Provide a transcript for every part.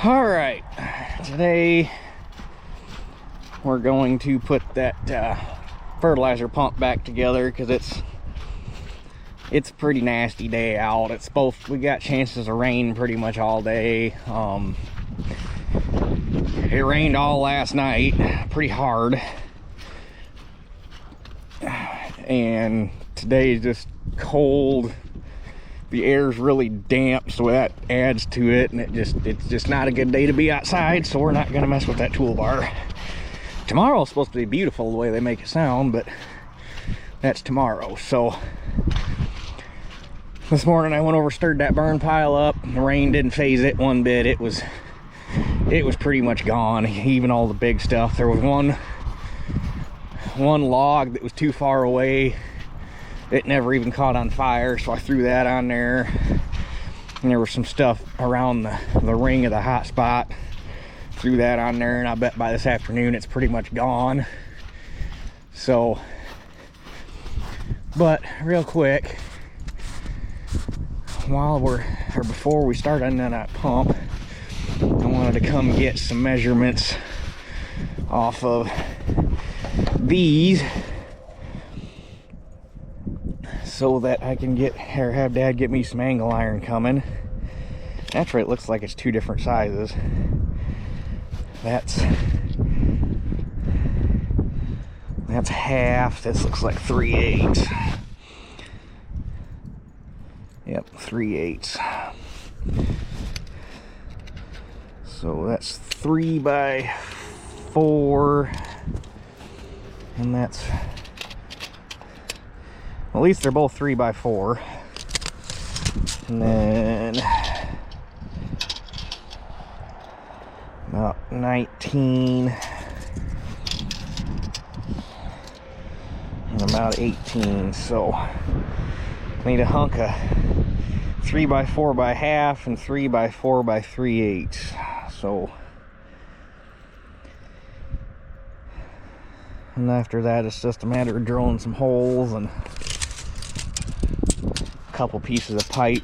All right, today we're going to put that fertilizer pump back together because it's a pretty nasty day out. We got chances of rain pretty much all day. It rained all last night pretty hard, and today is just cold. The air's really damp, so that adds to it, and it's just not a good day to be outside, so we're not gonna mess with that toolbar. Tomorrow's supposed to be beautiful the way they make it sound, but that's tomorrow. So this morning I went over, stirred that burn pile up. The rain didn't phase it one bit. It was pretty much gone, even all the big stuff. There was one log that was too far away. It never even caught on fire, so I threw that on there. And there was some stuff around the ring of the hot spot. Threw that on there, and I bet by this afternoon it's pretty much gone. So, but real quick, before we start on that pump, I wanted to come get some measurements off of these, so that I can have Dad get me some angle iron coming. Actually, it looks like it's two different sizes. That's half. This looks like 3/8. Yep, 3/8. So that's 3 by 4, and that's, at least they're both 3 by 4. And then about 19 and about 18. So I need a hunk of 3 by 4 by half and 3 by 4 by 3/8. So, and after that, it's just a matter of drilling some holes and a couple pieces of pipe.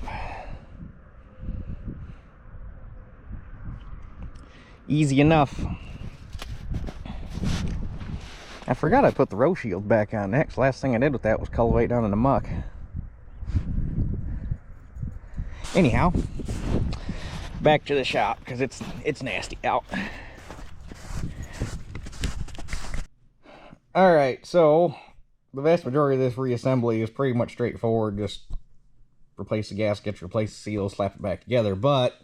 Easy enough. I forgot I put the row shield back on next. Last thing I did with that was cultivate down in the muck. Anyhow, back to the shop because it's nasty out. All right, so the vast majority of this reassembly is pretty much straightforward. Just replace the gaskets, replace the seals, slap it back together. But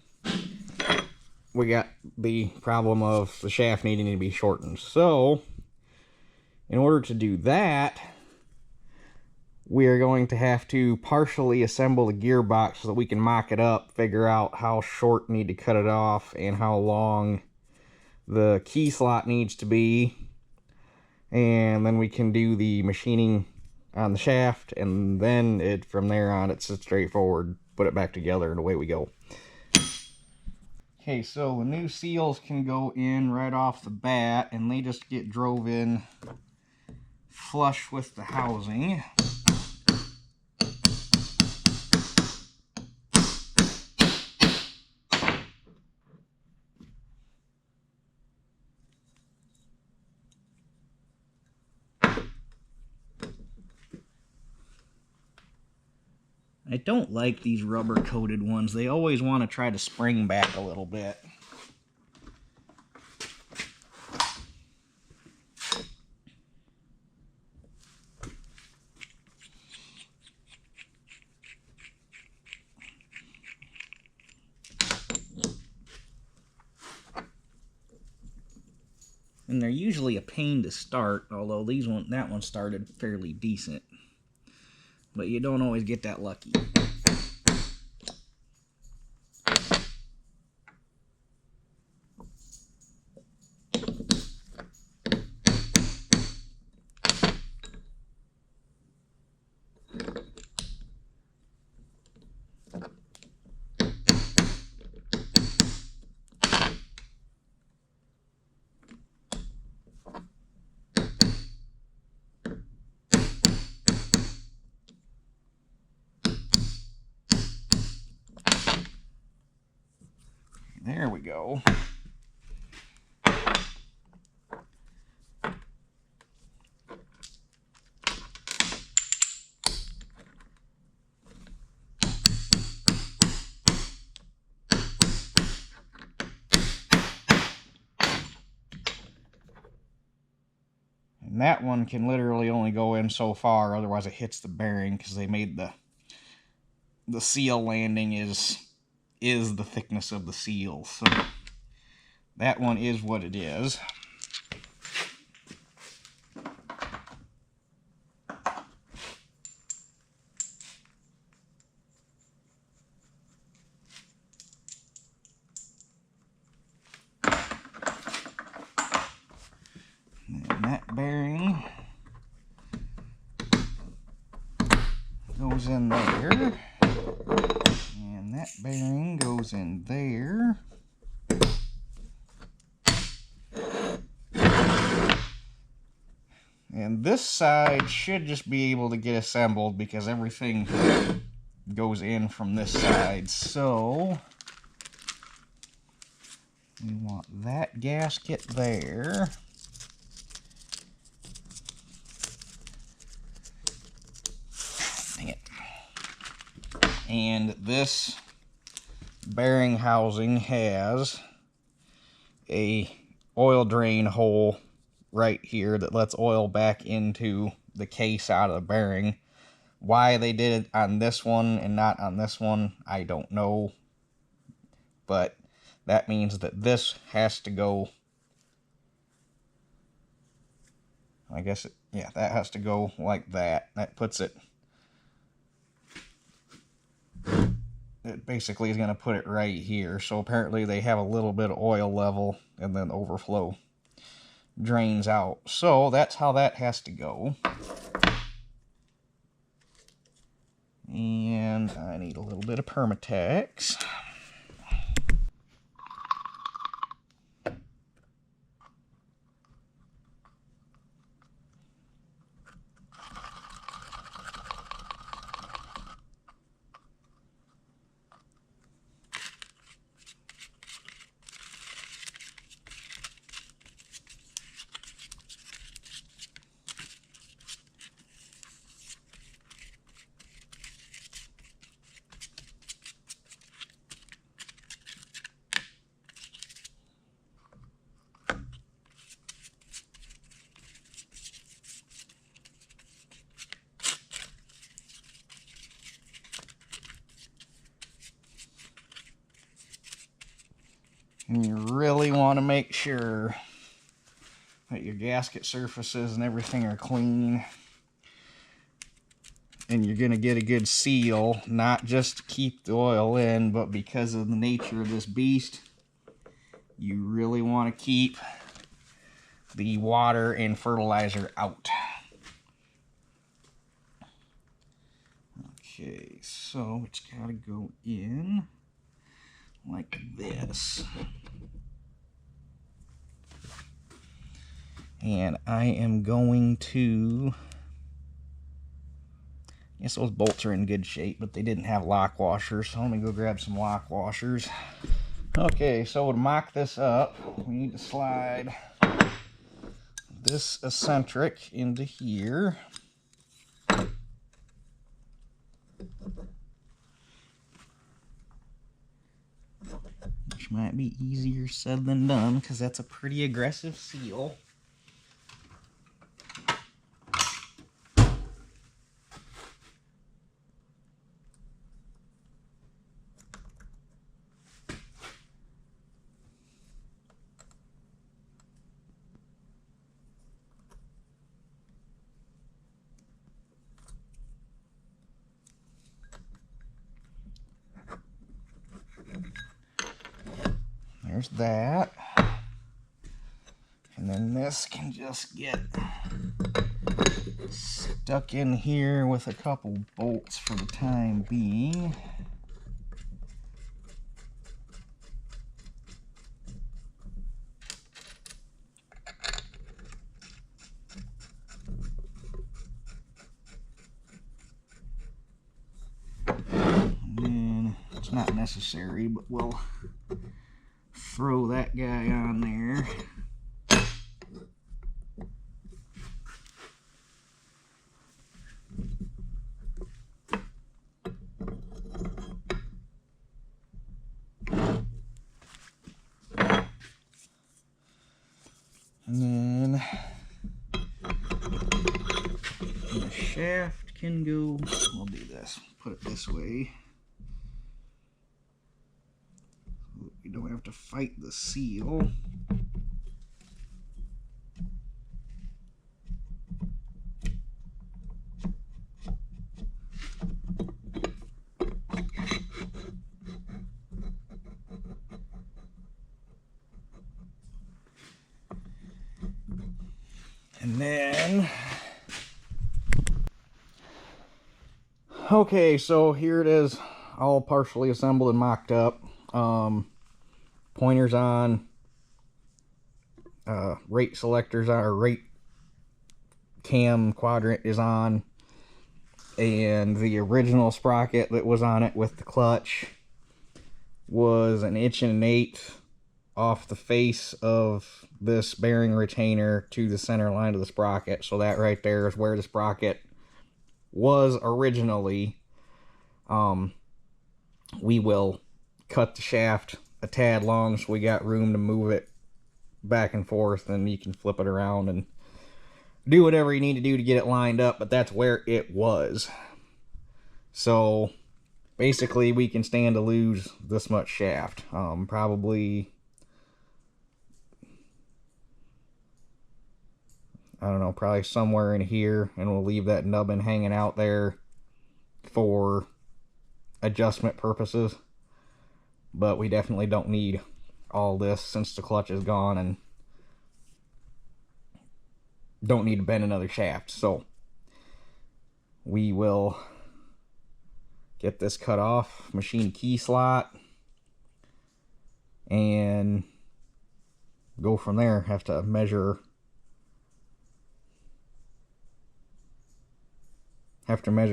we got the problem of the shaft needing to be shortened. So in order to do that, we are going to have to partially assemble the gearbox so that we can mock it up, figure out how short we need to cut it off and how long the key slot needs to be. And then we can do the machining on the shaft, and then from there on it's straightforward. Put it back together and away we go. Okay, so the new seals can go in right off the bat, and they just get drove in flush with the housing. I don't like these rubber coated ones. They always want to try to spring back a little bit. And they're usually a pain to start, although that one started fairly decent. But you don't always get that lucky. go. And that one can literally only go in so far, otherwise it hits the bearing, because they made the seal landing is the thickness of the seal. So that one is what it is. And that bearing goes in there. And that bearing goes in there. And this side should just be able to get assembled because everything goes in from this side. So we want that gasket there. Dang it. And this bearing housing has a oil drain hole right here that lets oil back into the case out of the bearing. Why they did it on this one and not on this one, I don't know. But that means that this has to go, I guess, yeah, that has to go like that. That puts it, it basically is going to put it right here. So apparently they have a little bit of oil level and then overflow drains out. So that's how that has to go. And I need a little bit of Permatex. And you really want to make sure that your gasket surfaces and everything are clean. And you're going to get a good seal, not just to keep the oil in, but because of the nature of this beast, you really want to keep the water and fertilizer out. Okay, so it's got to go in like this. And I am going to, I guess those bolts are in good shape, but they didn't have lock washers, so let me go grab some lock washers. Okay, so to mock this up, we need to slide this eccentric into here. Which might be easier said than done, because that's a pretty aggressive seal. There's that. And then this can just get stuck in here with a couple bolts for the time being. And it's not necessary, but we'll throw that guy on there. And then the shaft can go, we'll do this, put it this way. You don't have to fight the seal. And then, okay, so here it is, all partially assembled and mocked up. Pointers on, rate selectors on, or rate cam quadrant is on, and the original sprocket that was on it with the clutch was 1.125 inches off the face of this bearing retainer to the center line of the sprocket. So that right there is where the sprocket was originally. We will cut the shaft a tad long so we got room to move it back and forth, and you can flip it around and do whatever you need to do to get it lined up, but that's where it was. So basically we can stand to lose this much shaft. Probably, I don't know, probably somewhere in here, and we'll leave that nubbin hanging out there for adjustment purposes. But we definitely don't need all this since the clutch is gone, and don't need to bend another shaft. So we will get this cut off, machine key slot, and go from there. Have to measure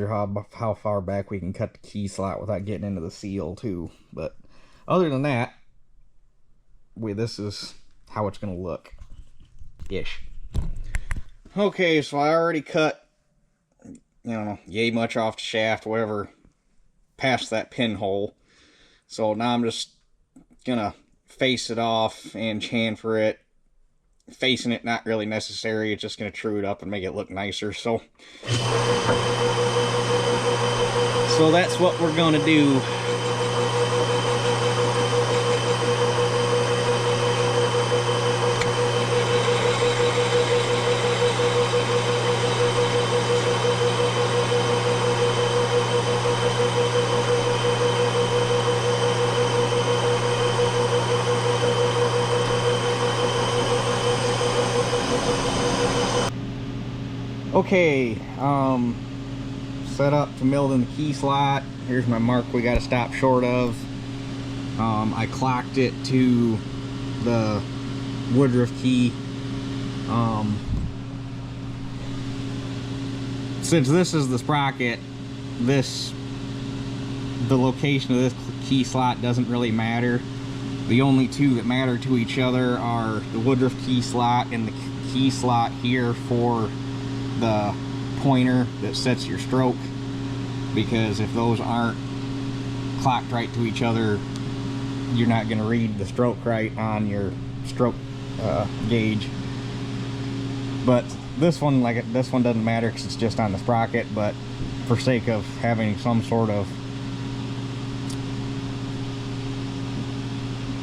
how far back we can cut the key slot without getting into the seal too. But other than that, this is how it's gonna look ish. Okay, so I already cut, yay much off the shaft, whatever, past that pinhole. So now I'm just gonna face it off and chamfer it. Facing it, not really necessary. It's just gonna true it up and make it look nicer. So that's what we're gonna do. Okay, set up to mill in the key slot. Here's my mark we got to stop short of. I clocked it to the woodruff key. Since this is the sprocket, the location of this key slot doesn't really matter. The only two that matter to each other are the woodruff key slot and the key slot here for the pointer that sets your stroke, because if those aren't clocked right to each other, you're not going to read the stroke right on your stroke gauge. But this one doesn't matter because it's just on the sprocket, but for sake of having some sort of,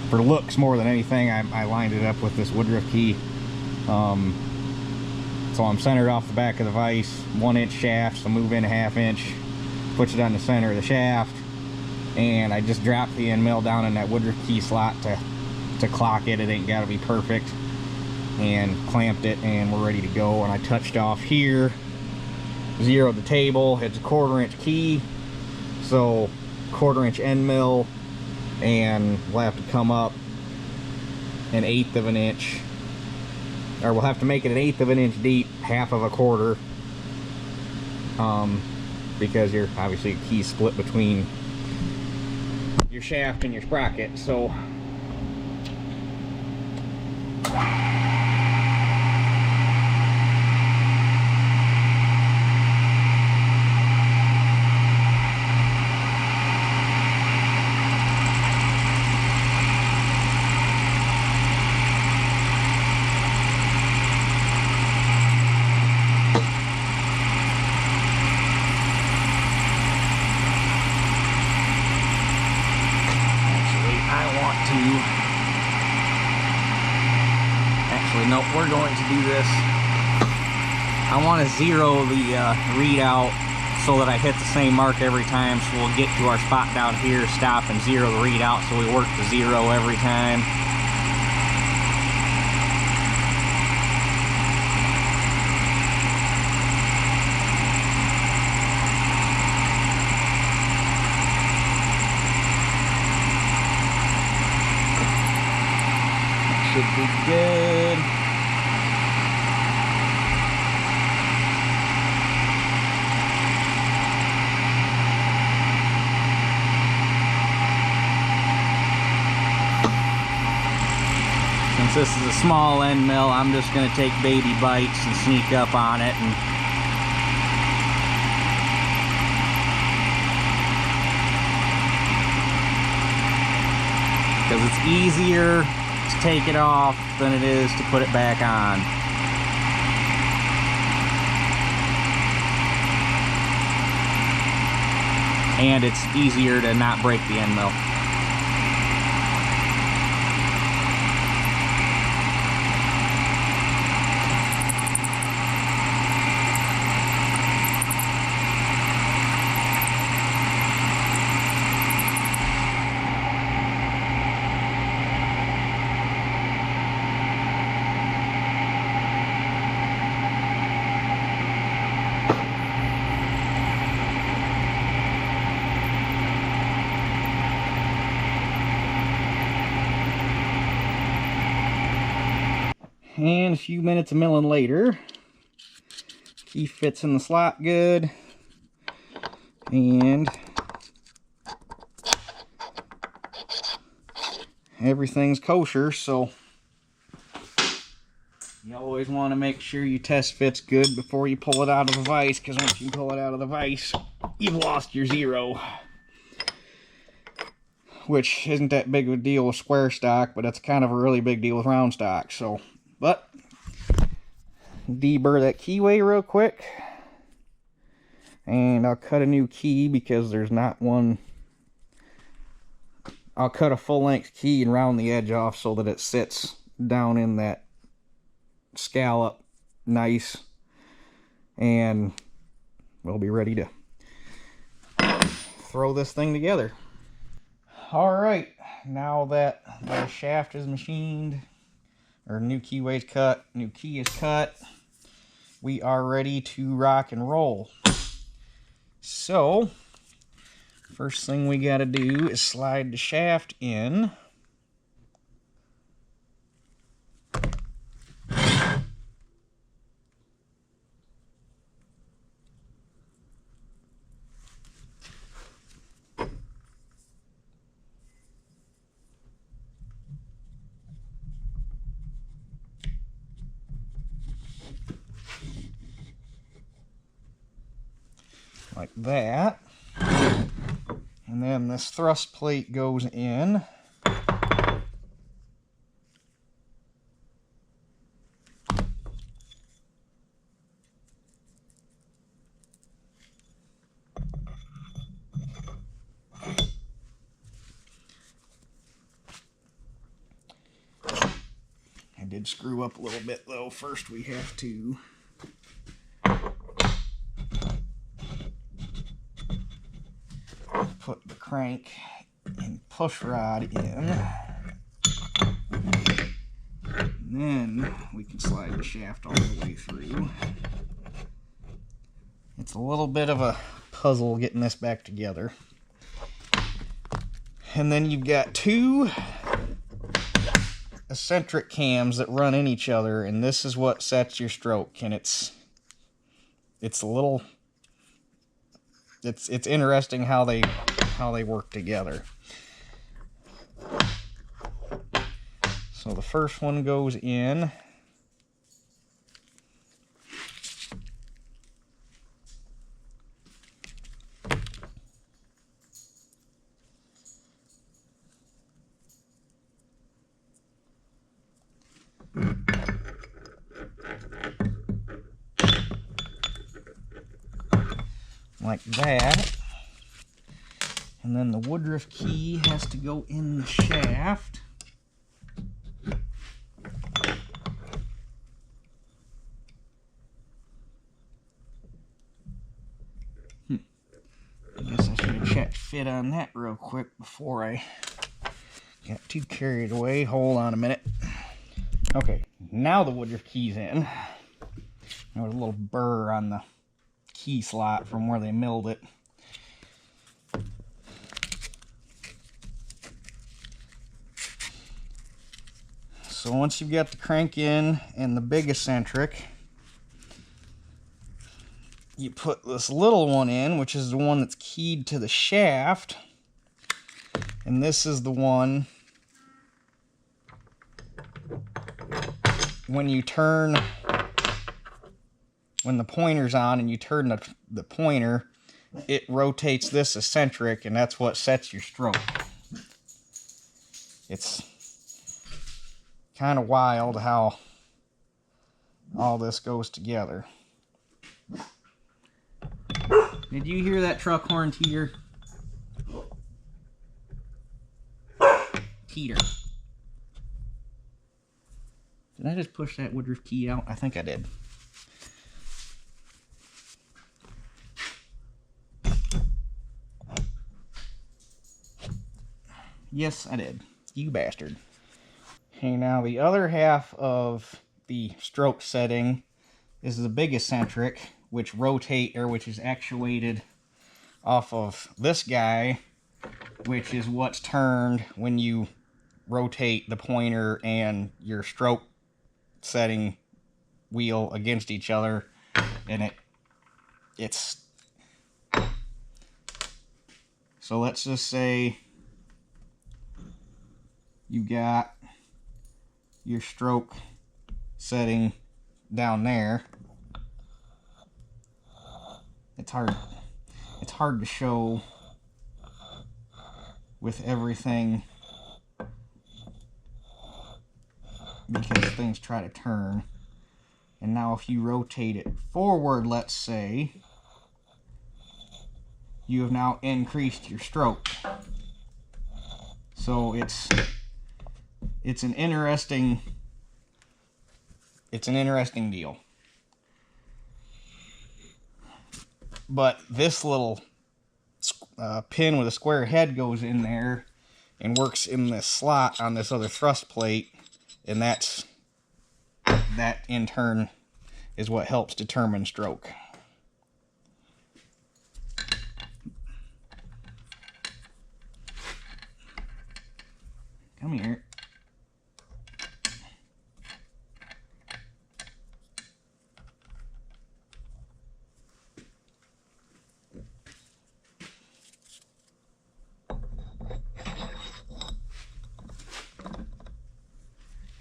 for looks more than anything, I lined it up with this woodruff key. So I'm centered off the back of the vise, 1 inch shaft, so move in a 1/2 inch, puts it on the center of the shaft, and I just dropped the end mill down in that woodruff key slot to clock it. It ain't got to be perfect, and clamped it, and we're ready to go. And I touched off here, zeroed the table. It's a 1/4 inch key, so 1/4 inch end mill, and we'll have to come up 1/8 of an inch. Or we'll have to make it 1/8 of an inch deep, 1/2 of a 1/4, because you're obviously a key split between your shaft and your sprocket. So Nope, we're going to do this. I want to zero the readout so that I hit the same mark every time, so we'll get to our spot down here, stop and zero the readout, so we work to zero every time. Should be good. Since this is a small end mill, I'm just going to take baby bites and sneak up on it, and because it's easier to take it off than it is to put it back on. And it's easier to not break the end mill. And a few minutes of milling later, key fits in the slot good, and everything's kosher. So you always want to make sure your test fits good before you pull it out of the vise, because once you pull it out of the vise, you've lost your zero. Which isn't that big of a deal with square stock, but that's kind of a really big deal with round stock. So, but deburr that keyway real quick, and I'll cut a new key because there's not one. I'll cut a full-length key and round the edge off so that it sits down in that scallop nice, and we'll be ready to throw this thing together. Alright, now that the shaft is machined, or new keyway's cut, new key is cut, we are ready to rock and roll. So, first thing we gotta do is slide the shaft in. Like that. And then this thrust plate goes in. I did screw up a little bit though. First we have to put the crank and push rod in, and then we can slide the shaft all the way through. It's a little bit of a puzzle getting this back together. And then you've got two eccentric cams that run in each other, and this is what sets your stroke. And it's a little, it's interesting how they work together. So So the first one goes in. Like that. And then the woodruff key has to go in the shaft. I guess I should have checked fit on that real quick before I got too carried away. Hold on a minute. Okay, now the woodruff key's in. There was a little burr on the key slot from where they milled it. So once you've got the crank in and the big eccentric, you put this little one in, which is the one that's keyed to the shaft. And this is the one when you turn, when the pointer's on and you turn the pointer, it rotates this eccentric, and that's what sets your stroke. It's kind of wild how all this goes together. Did you hear that truck horn teeter? Teeter. Did I just push that woodruff key out? I think I did. Yes, I did. You bastard. Okay, now the other half of the stroke setting is the big eccentric, which is actuated off of this guy, which is what's turned when you rotate the pointer and your stroke setting wheel against each other, and it's so let's just say you got your stroke setting down there. It's hard to show with everything because things try to turn. And now if you rotate it forward, let's say, you have now increased your stroke. So it's an interesting deal. But this little pin with a square head goes in there and works in this slot on this other thrust plate, and that in turn is what helps determine stroke. Come here.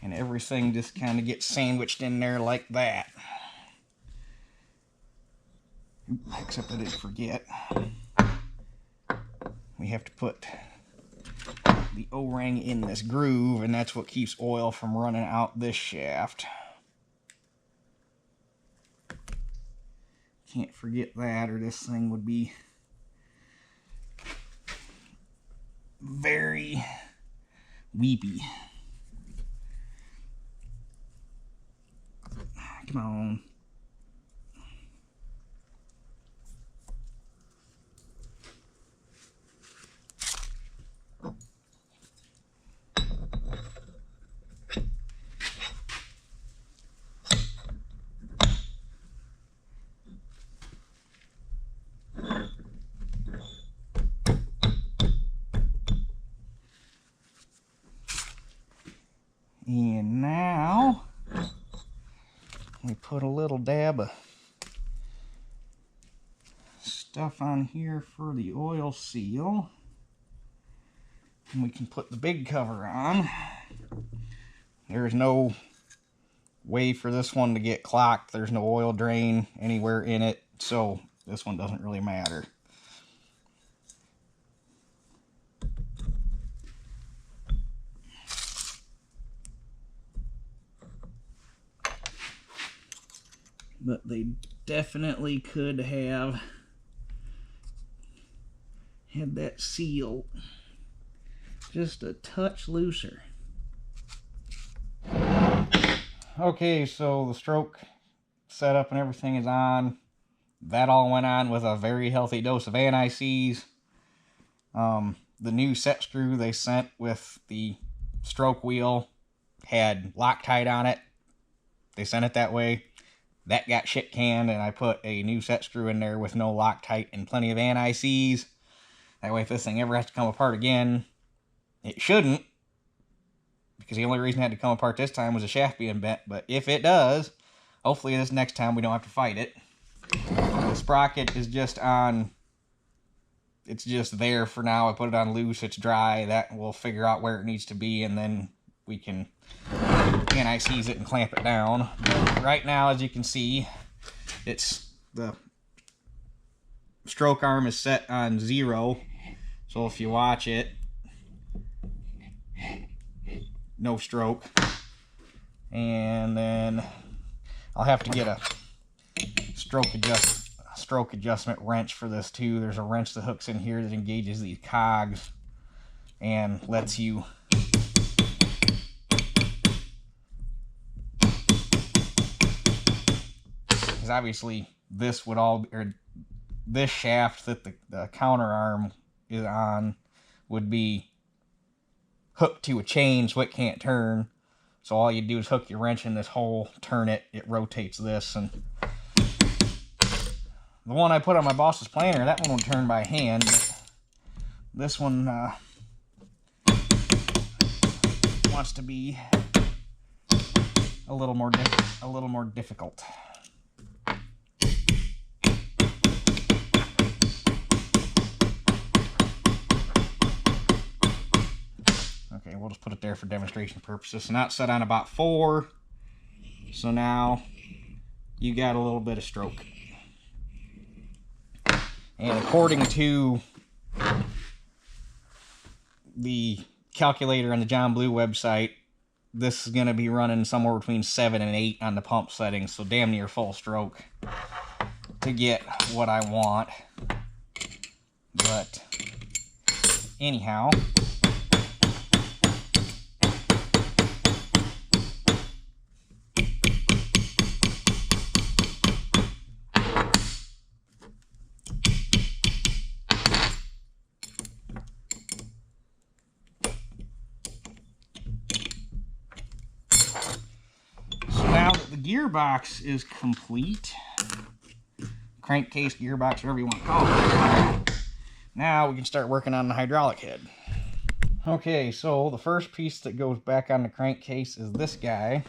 And everything just kind of gets sandwiched in there like that. Except I did forget. We have to put the O-ring in this groove, and that's what keeps oil from running out this shaft. Can't forget that, or this thing would be very weepy. Come on. And now we put a little dab of stuff on here for the oil seal. And we can put the big cover on. There's no way for this one to get clocked. There's no oil drain anywhere in it, so this one doesn't really matter. But they definitely could have had that seal just a touch looser. Okay, so the stroke setup and everything is on. That all went on with a very healthy dose of anti-seize. The new set screw they sent with the stroke wheel had Loctite on it. They sent it that way. That got shit canned, and I put a new set screw in there with no Loctite and plenty of anti-seize. That way, if this thing ever has to come apart again, it shouldn't, because the only reason it had to come apart this time was the shaft being bent. But if it does, hopefully this next time we don't have to fight it. The sprocket is just on, it's just there for now. I put it on loose, it's dry. That we'll figure out where it needs to be, and then we can anti-seize it and clamp it down. But right now, as you can see, it's the stroke arm is set on 0. So if you watch it, no stroke. And then I'll have to get a stroke adjustment wrench for this too. There's a wrench that hooks in here that engages these cogs and lets you because obviously this would all, or this shaft that the counter arm is on would be hooked to a chain, so it can't turn. So all you do is hook your wrench in this hole, turn it, it rotates this. And the one I put on my boss's planer, that one would turn by hand, but this one wants to be a little more difficult. Okay, we'll just put it there for demonstration purposes. So now it's set on about 4. So now you got a little bit of stroke. And according to the calculator on the John Blue website, this is going to be running somewhere between 7 and 8 on the pump settings. So damn near full stroke to get what I want. But anyhow, gearbox is complete. Crankcase, gearbox, whatever you want to call it. Now we can start working on the hydraulic head. Okay, so the first piece that goes back on the crankcase is this guy.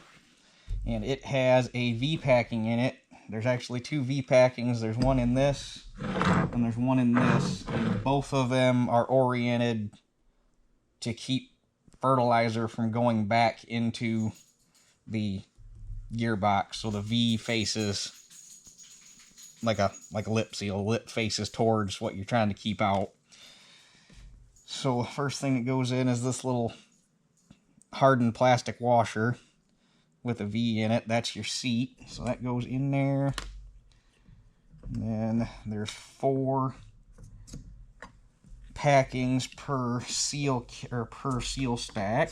And it has a V-packing in it. There's actually 2 V-packings. There's one in this, and there's one in this. And both of them are oriented to keep fertilizer from going back into the gearbox. So the V faces like a lip seal. Lip faces towards what you're trying to keep out. So the first thing that goes in is this little hardened plastic washer with a V in it. That's your seat. So that goes in there. And then there's 4 packings per seal stack.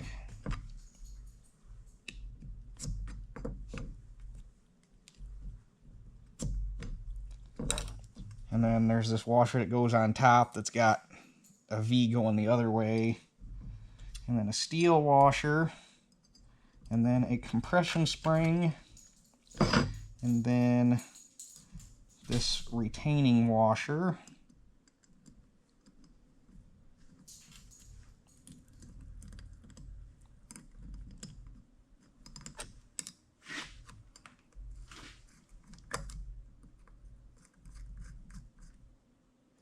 And then there's this washer that goes on top that's got a V going the other way. And then a steel washer. And then a compression spring. And then this retaining washer.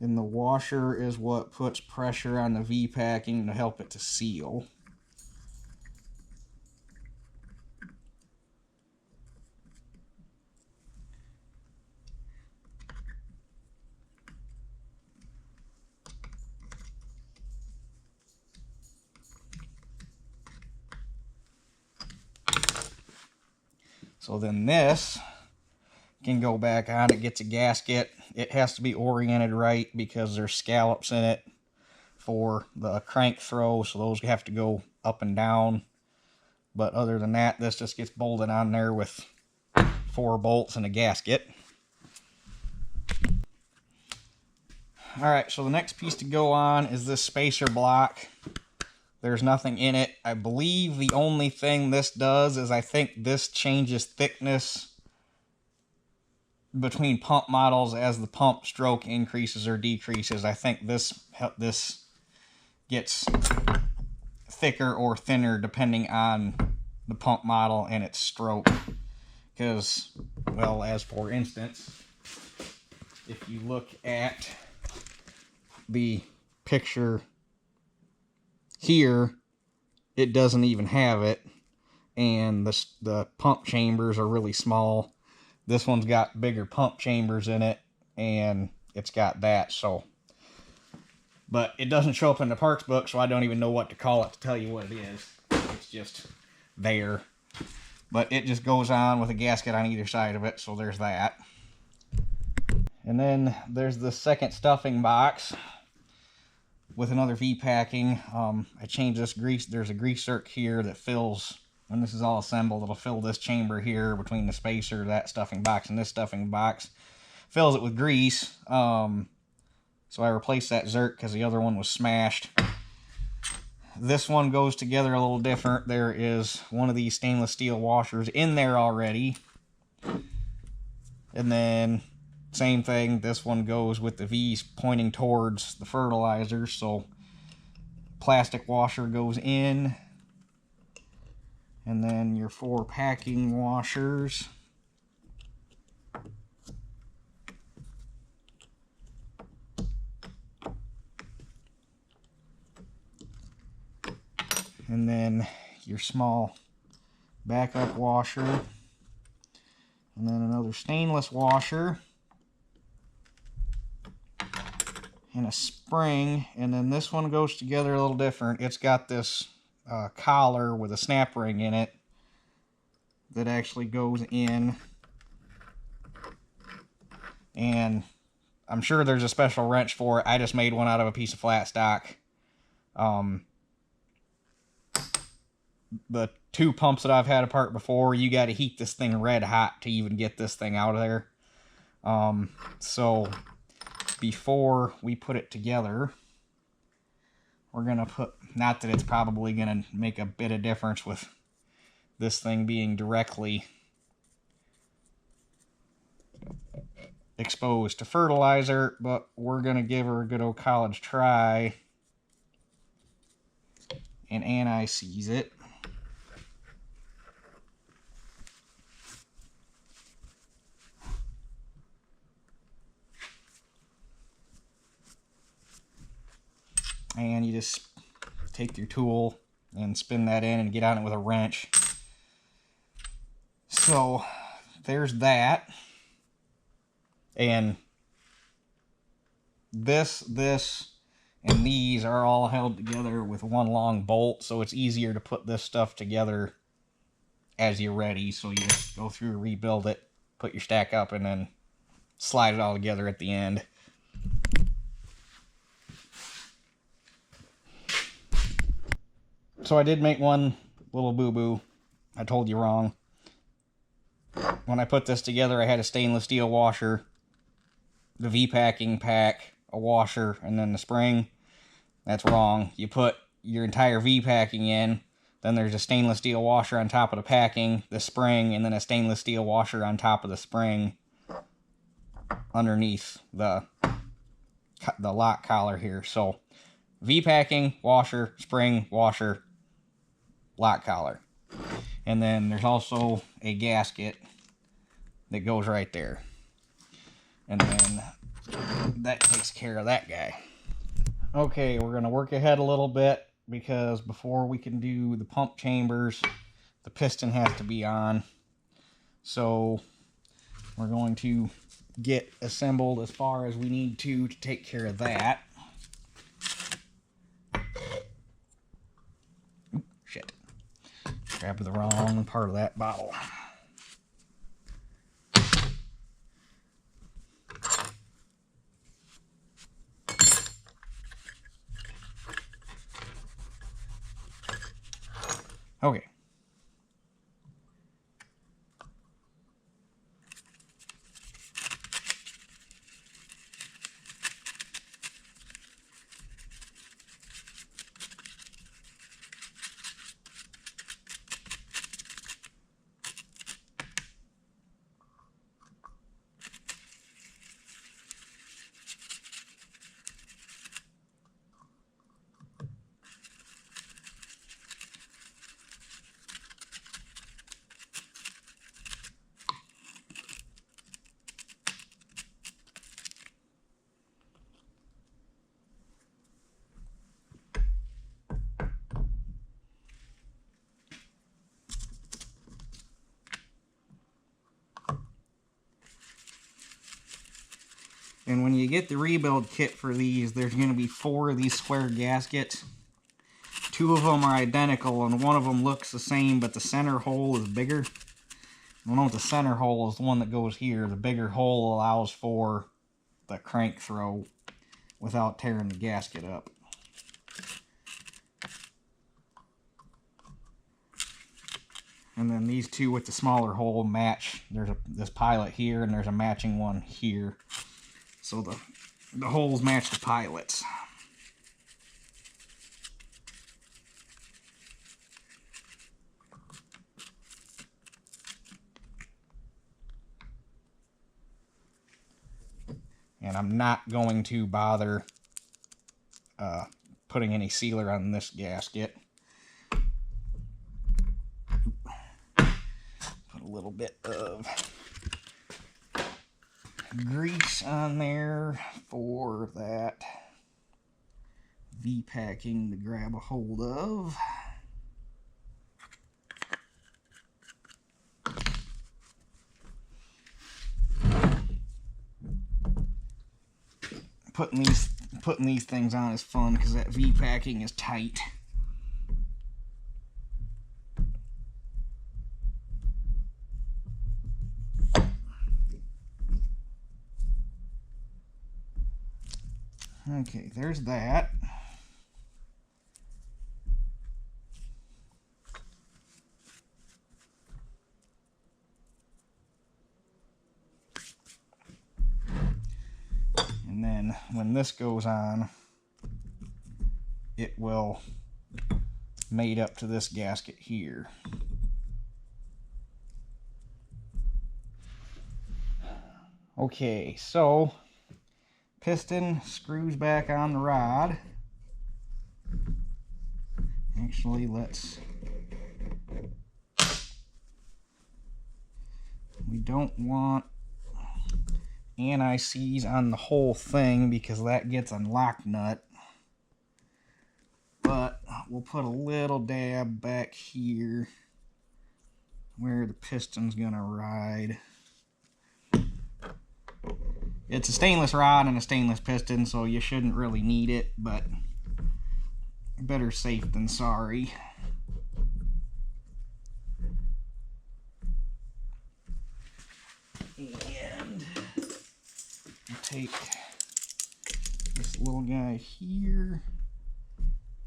And the washer is what puts pressure on the V-packing to help it to seal. So then this can go back on. It gets a gasket. It has to be oriented right because there's scallops in it for the crank throw, so those have to go up and down. But other than that, this just gets bolted on there with 4 bolts and a gasket. Alright, so the next piece to go on is this spacer block. There's nothing in it. I believe the only thing this does is I think this changes thickness between pump models as the pump stroke increases or decreases. I think this gets thicker or thinner depending on the pump model and its stroke. Because, well, as for instance, if you look at the picture here, it doesn't even have it, and the pump chambers are really small. This one's got bigger pump chambers in it, and it's got that, so. But it doesn't show up in the parts book, so I don't even know what to call it to tell you what it is. It's just there. But it just goes on with a gasket on either side of it, so there's that. And then there's the second stuffing box with another V-packing. I changed this grease. There's a grease zerk here that fills, when this is all assembled, it'll fill this chamber here between the spacer, that stuffing box, and this stuffing box. Fills it with grease. So I replaced that zerk because the other one was smashed. This one goes together a little different. There is one of these stainless steel washers in there already. And then same thing, this one goes with the V's pointing towards the fertilizer, so plastic washer goes in, and then your 4 packing washers. And then your small backup washer, and then another stainless washer, and a spring. And then this one goes together a little different. It's got this collar with a snap ring in it that actually goes in, and I'm sure there's a special wrench for it. I just made one out of a piece of flat stock. The 2 pumps that I've had apart before, you got to heat this thing red hot to even get this thing out of there. So before we put it together, we're going to put, not that it's probably going to make a bit of difference with this thing being directly exposed to fertilizer, but we're going to give her a good old college try and anti-seize it. And you just take your tool and spin that in and get on it with a wrench. So there's that. And this, and these are all held together with one long bolt, so it's easier to put this stuff together as you're ready. So you just go through, rebuild it, put your stack up, and then slide it all together at the end. So I did make one little boo-boo. I told you wrong. When I put this together, I had a stainless steel washer, the V-packing pack, a washer, and then the spring. That's wrong. You put your entire V-packing in, then there's a stainless steel washer on top of the packing, the spring, and then a stainless steel washer on top of the spring underneath the lock collar here. So V-packing, washer, spring, washer, lock collar. And then there's also a gasket that goes right there. And then that takes care of that guy. Okay, we're going to work ahead a little bit because before we can do the pump chambers, the piston has to be on. So we're going to get assembled as far as we need to take care of that. Shit. Grabbed the wrong part of that bottle. Okay. And when you get the rebuild kit for these, there's going to be 4 of these square gaskets. 2 of them are identical, and one of them looks the same, but the center hole is bigger. I know the center hole is the one that goes here. The bigger hole allows for the crank throw without tearing the gasket up. And then these 2 with the smaller hole match. There's this pilot here, and there's a matching one here. So the holes match the pilots. And I'm not going to bother putting any sealer on this gasket. Put a little bit of grease on there for that V-packing to grab a hold of. Putting these things on is fun because that V-packing is tight. Okay, there's that. And then when this goes on, it will mate up to this gasket here. Okay, so piston screws back on the rod. Actually, we don't want anti-seize on the whole thing because that gets a lock nut. But we'll put a little dab back here where the piston's gonna ride. It's a stainless rod and a stainless piston, so you shouldn't really need it, but better safe than sorry. And we'll take this little guy here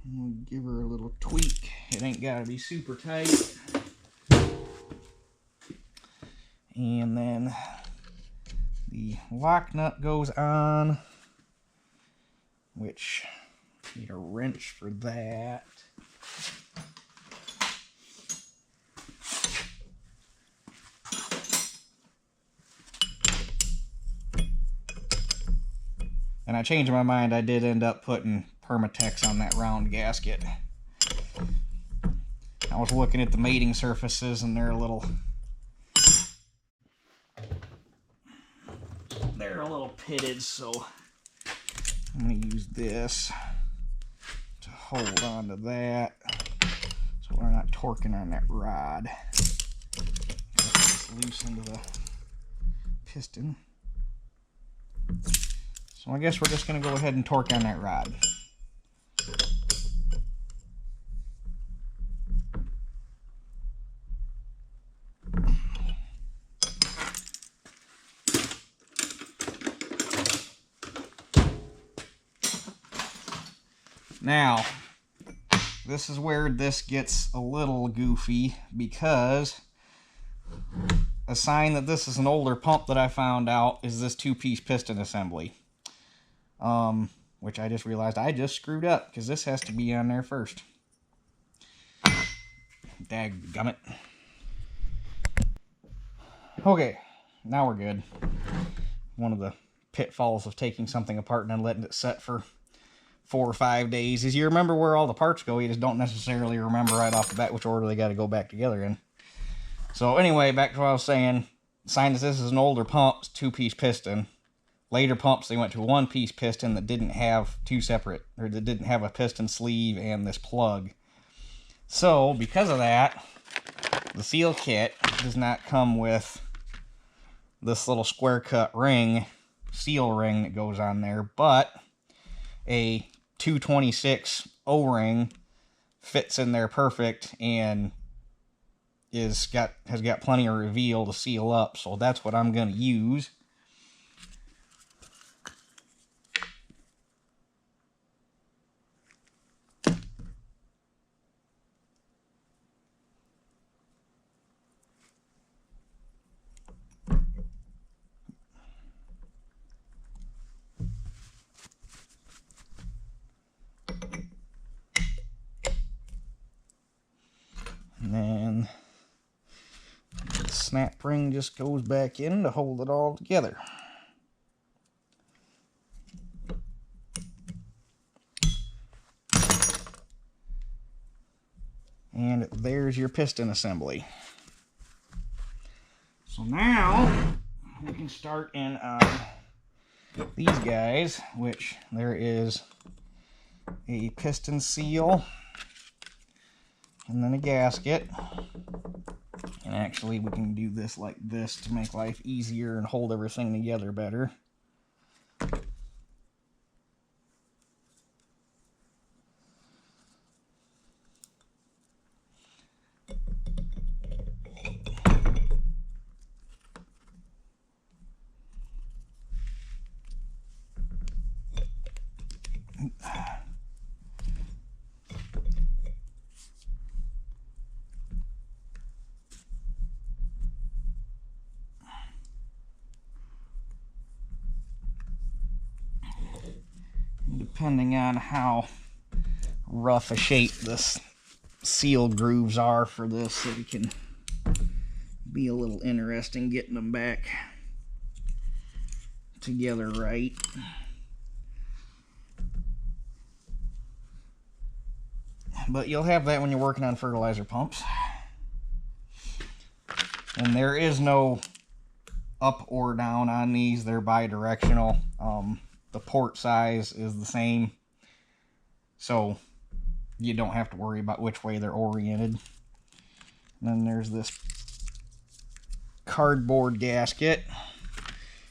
and we'll give her a little tweak. It ain't gotta be super tight. And then the lock nut goes on, which need a wrench for that. And I changed my mind. I did end up putting Permatex on that round gasket. I was looking at the mating surfaces and they're a little pitted, so I'm going to use this to hold on to that so we're not torquing on that rod. Get loose into the piston. So I guess we're just going to go ahead and torque on that rod. Now, this is where this gets a little goofy, because a sign that this is an older pump that I found out is this 2-piece piston assembly. Which I just realized I just screwed up, because this has to be on there first. Dadgummit. Okay, now we're good. One of the pitfalls of taking something apart and then letting it set for 4 or 5 days is you remember where all the parts go, you just don't necessarily remember right off the bat which order they got to go back together in. So anyway, back to what I was saying. Sign that this is an older pump, 2-piece piston. Later pumps, they went to a 1-piece piston that didn't have that didn't have a piston sleeve and this plug. So, because of that, the seal kit does not come with this little square cut ring, seal ring that goes on there, but a 226 O-ring fits in there perfect and has got plenty of reveal to seal up. So that's what I'm going to use. And then the snap ring just goes back in to hold it all together. And there's your piston assembly. So now we can start in these guys, which there is a piston seal and then a gasket. And actually we can do this like this to make life easier and hold everything together better. Depending on how rough a shape this seal grooves are for this, it can be a little interesting getting them back together right. But you'll have that when you're working on fertilizer pumps. And there is no up or down on these, they're bi-directional. The port size is the same, so you don't have to worry about which way they're oriented. And then there's this cardboard gasket,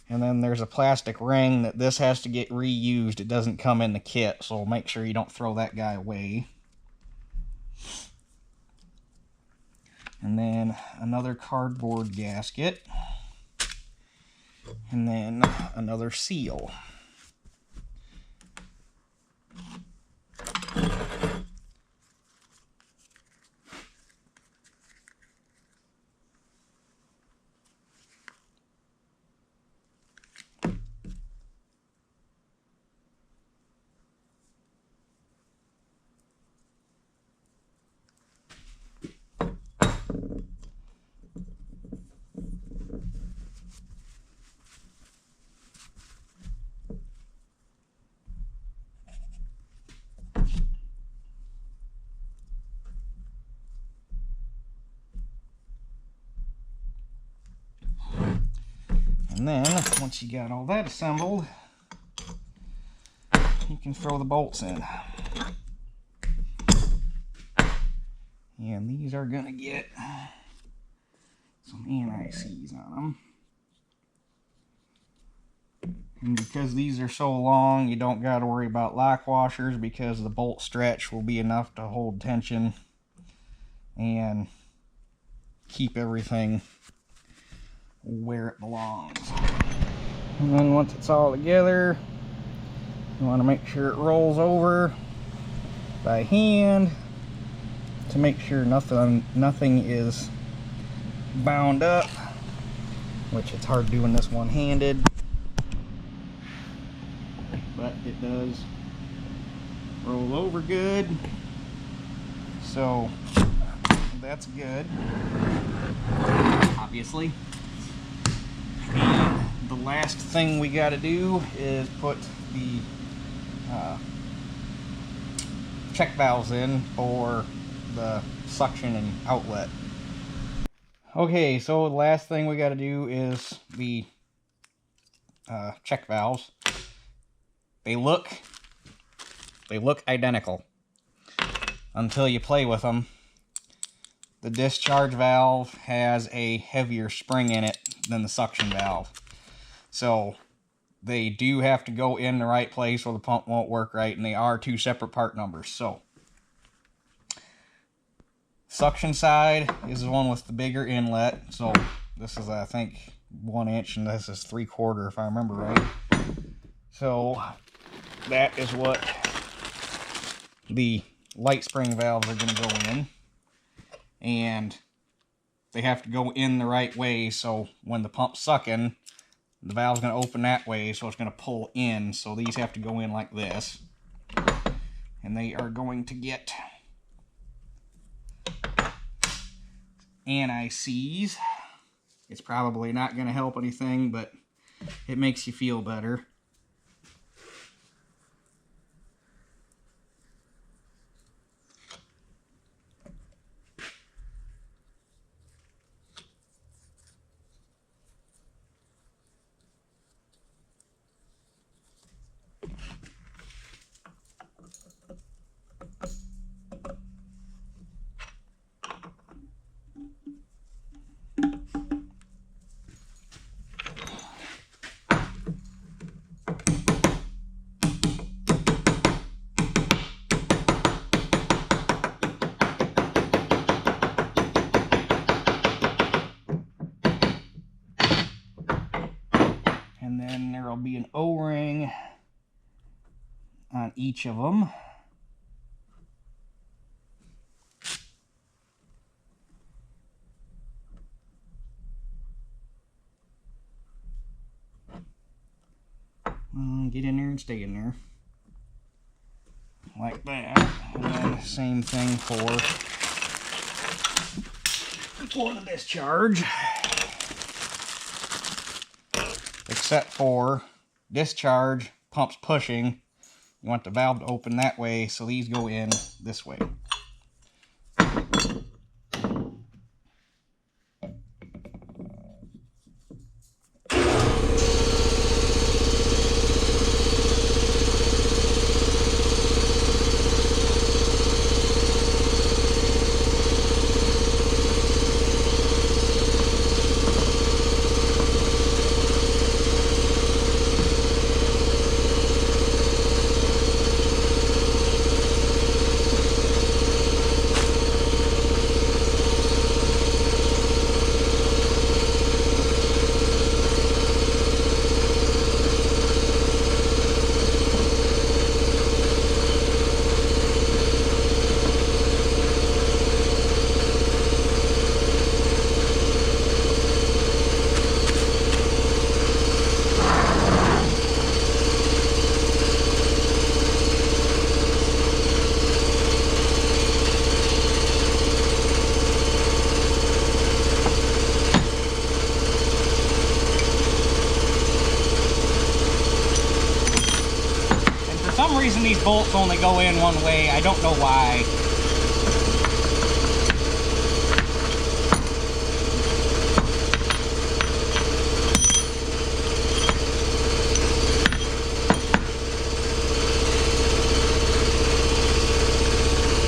and then there's a plastic ring that this has to get reused. It doesn't come in the kit, so make sure you don't throw that guy away. And then another cardboard gasket, and then another seal. And then, once you got all that assembled, you can throw the bolts in. And these are going to get some anti-seize on them. And because these are so long, you don't got to worry about lock washers, because the bolt stretch will be enough to hold tension and keep everything where it belongs. And then once it's all together, you want to make sure it rolls over by hand to make sure nothing is bound up, which it's hard doing this one-handed, but it does roll over good, so that's good, obviously. And the last thing we got to do is put the check valves in for the suction and outlet. Okay, so the last thing we got to do is the check valves. They look identical until you play with them. The discharge valve has a heavier spring in it than the suction valve, so they do have to go in the right place or the pump won't work right, and they are two separate part numbers. So suction side is the one with the bigger inlet, so this is I think 1 inch and this is 3/4 if I remember right. So that is what the light spring valves are going to go in, and they have to go in the right way, so when the pump's sucking, the valve's going to open that way, so it's going to pull in. So these have to go in like this, and they are going to get anti-seize. It's probably not going to help anything, but it makes you feel better. And then there will be an O-ring on each of them. Get in there and stay in there. Like that. And then same thing for the discharge. Except for discharge, pump's pushing. You want the valve to open that way, so these go in this way. For some reason these bolts only go in one way. I don't know why.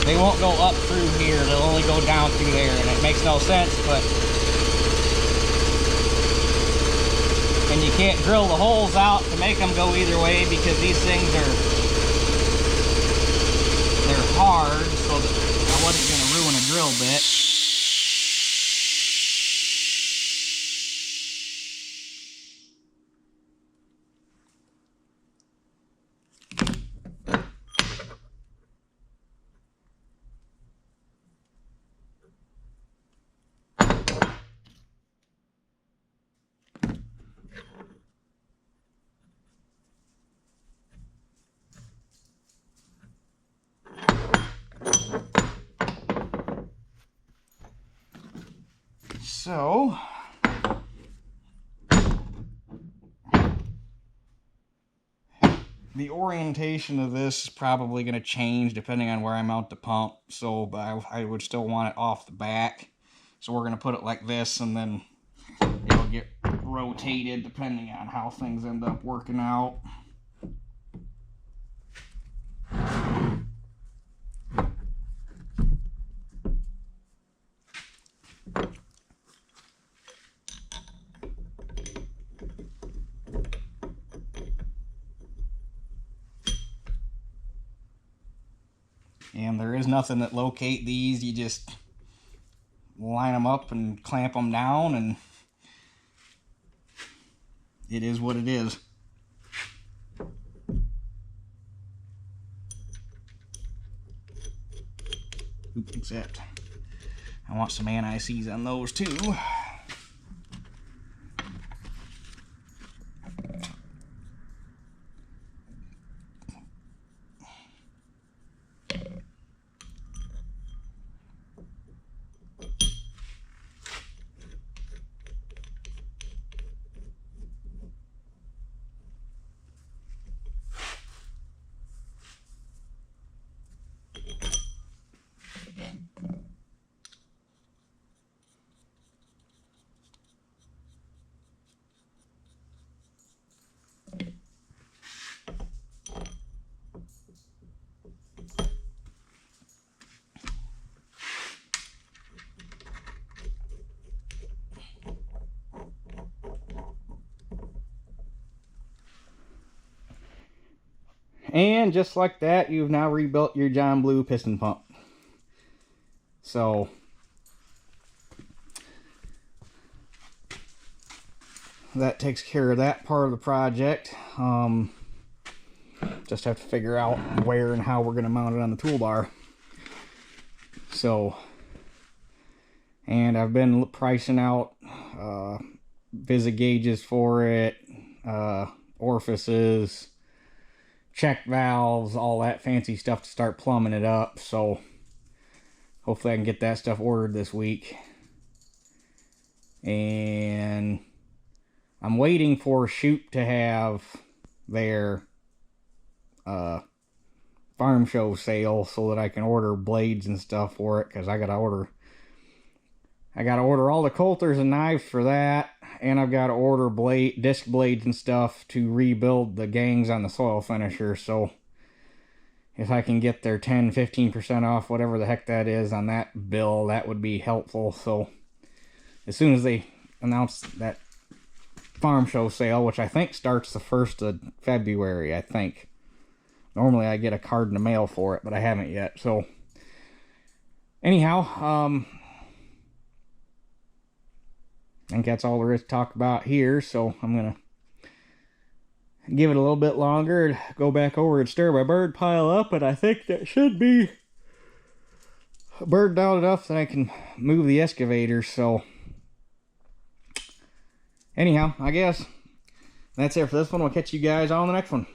They won't go up through here. They'll only go down through there, and it makes no sense, but and you can't drill the holes out to make them go either way because these things they're hard, so that I wasn't going to ruin a drill bit. So the orientation of this is probably going to change depending on where I mount the pump. So, but I would still want it off the back. So we're going to put it like this, and then it'll get rotated depending on how things end up working out. And there is nothing that locate these. You just line them up and clamp them down, and it is what it is. Except I want some anti-seize on those too. And just like that, you've now rebuilt your John Blue piston pump. So that takes care of that part of the project. Just have to figure out where and how we're going to mount it on the toolbar. So, and I've been pricing out visa gauges for it, orifices, check valves, all that fancy stuff to start plumbing it up. So hopefully I can get that stuff ordered this week. And I'm waiting for Shoot to have their farm show sale so that I can order blades and stuff for it, because I gotta order all the coulters and knives for that, and I've got to order disc blades and stuff to rebuild the gangs on the soil finisher. So if I can get their 10-15% off, whatever the heck that is, on that bill, that would be helpful. So as soon as they announce that farm show sale, which I think starts the 1st of February, I think. Normally I get a card in the mail for it, but I haven't yet. So anyhow, I think that's all there is to talk about here. So I'm going to give it a little bit longer, go back over and stir my bird pile up, and I think that should be burned out enough that I can move the excavator. So anyhow, I guess that's it for this one. We'll catch you guys on the next one.